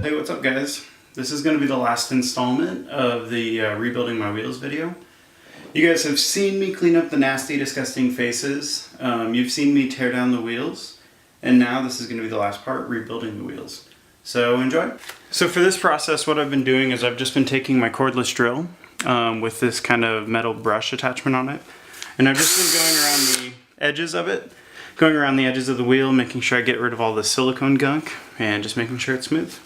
Hey, what's up guys? This is going to be the last installment of the rebuilding my wheels video. You guys have seen me clean up the nasty, disgusting faces. You've seen me tear down the wheels. And now this is going to be the last part, rebuilding the wheels. So enjoy. So for this process, what I've been doing is I've just been taking my cordless drill with this kind of metal brush attachment on it. And I've just been going around the edges of it. Going around the edges of the wheel, making sure I get rid of all the silicone gunk and just making sure it's smooth.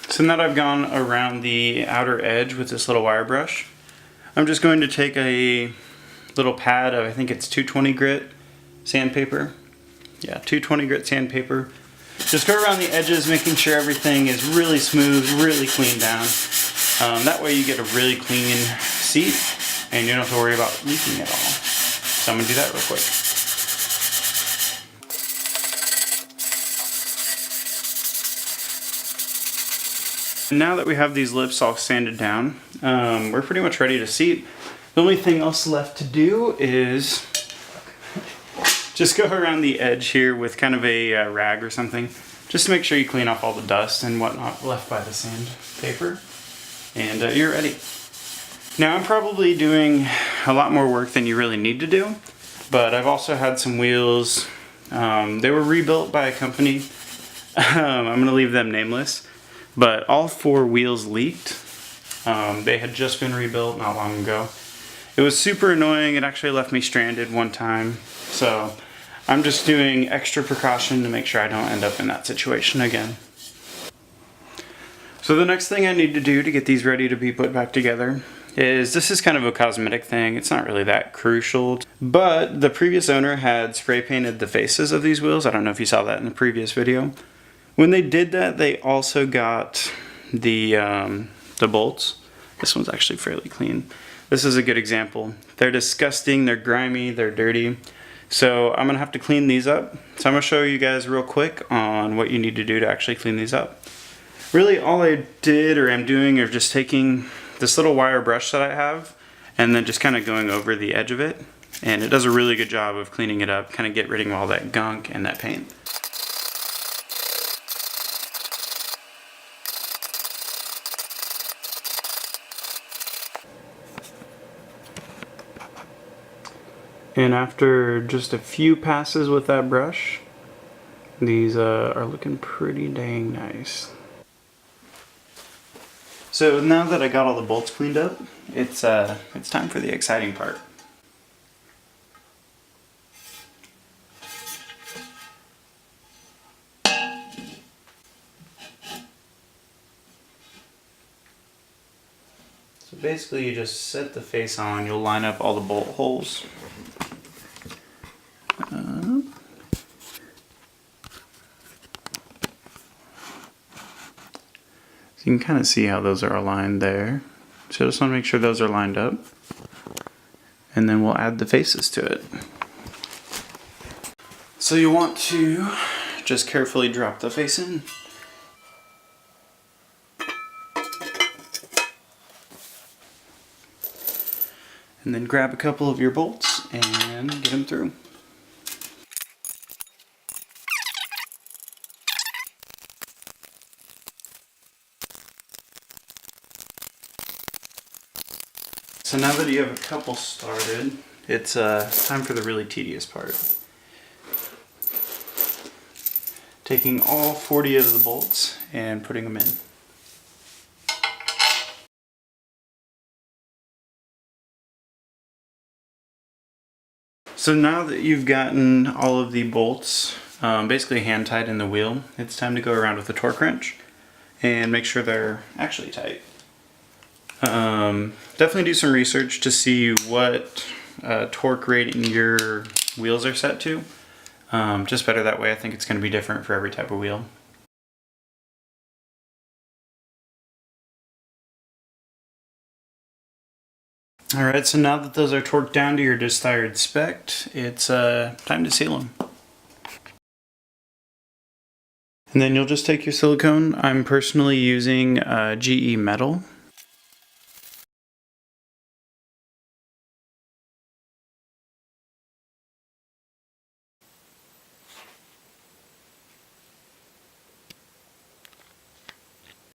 So now that I've gone around the outer edge with this little wire brush, I'm just going to take a little pad of, I think it's 220 grit sandpaper. Yeah, 220 grit sandpaper. Just go around the edges, making sure everything is really smooth, really clean down. That way you get a really clean seat and you don't have to worry about leaking at all. So I'm going to do that real quick. Now that we have these lips all sanded down, we're pretty much ready to seat. The only thing else left to do is just go around the edge here with kind of a rag or something, just to make sure you clean off all the dust and whatnot left by the sandpaper, and you're ready. Now I'm probably doing a lot more work than you really need to do, but I've also had some wheels. They were rebuilt by a company. I'm going to leave them nameless. But all 4 wheels leaked. They had just been rebuilt not long ago. It was super annoying. It actually left me stranded one time. So I'm just doing extra precaution to make sure I don't end up in that situation again. So the next thing I need to do to get these ready to be put back together is, this is kind of a cosmetic thing. It's not really that crucial. But the previous owner had spray painted the faces of these wheels. I don't know if you saw that in the previous video. When they did that, they also got the bolts. This one's actually fairly clean. This is a good example. They're disgusting, they're grimy, they're dirty. So I'm gonna have to clean these up. So I'm gonna show you guys real quick on what you need to do to actually clean these up. Really all I did or am doing is just taking this little wire brush that I have and then just kind of going over the edge of it. And it does a really good job of cleaning it up, kind of get rid of all that gunk and that paint. And after just a few passes with that brush, these are looking pretty dang nice. So now that I got all the bolts cleaned up, it's time for the exciting part. So basically you just set the face on, you'll line up all the bolt holes. So you can kind of see how those are aligned there. So I just want to make sure those are lined up. And then we'll add the faces to it. So you want to just carefully drop the face in. And then grab a couple of your bolts and get them through. So now that you have a couple started, it's time for the really tedious part. Taking all 40 of the bolts and putting them in. So now that you've gotten all of the bolts basically hand tight in the wheel, it's time to go around with a torque wrench and make sure they're actually tight. Definitely do some research to see what torque rating your wheels are set to. Just better that way. I think it's going to be different for every type of wheel. Alright, so now that those are torqued down to your desired spec, it's time to seal them. And then you'll just take your silicone. I'm personally using GE metal.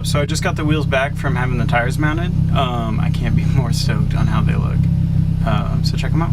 So I just got the wheels back from having the tires mounted. I can't be more stoked on how they look. So check them out.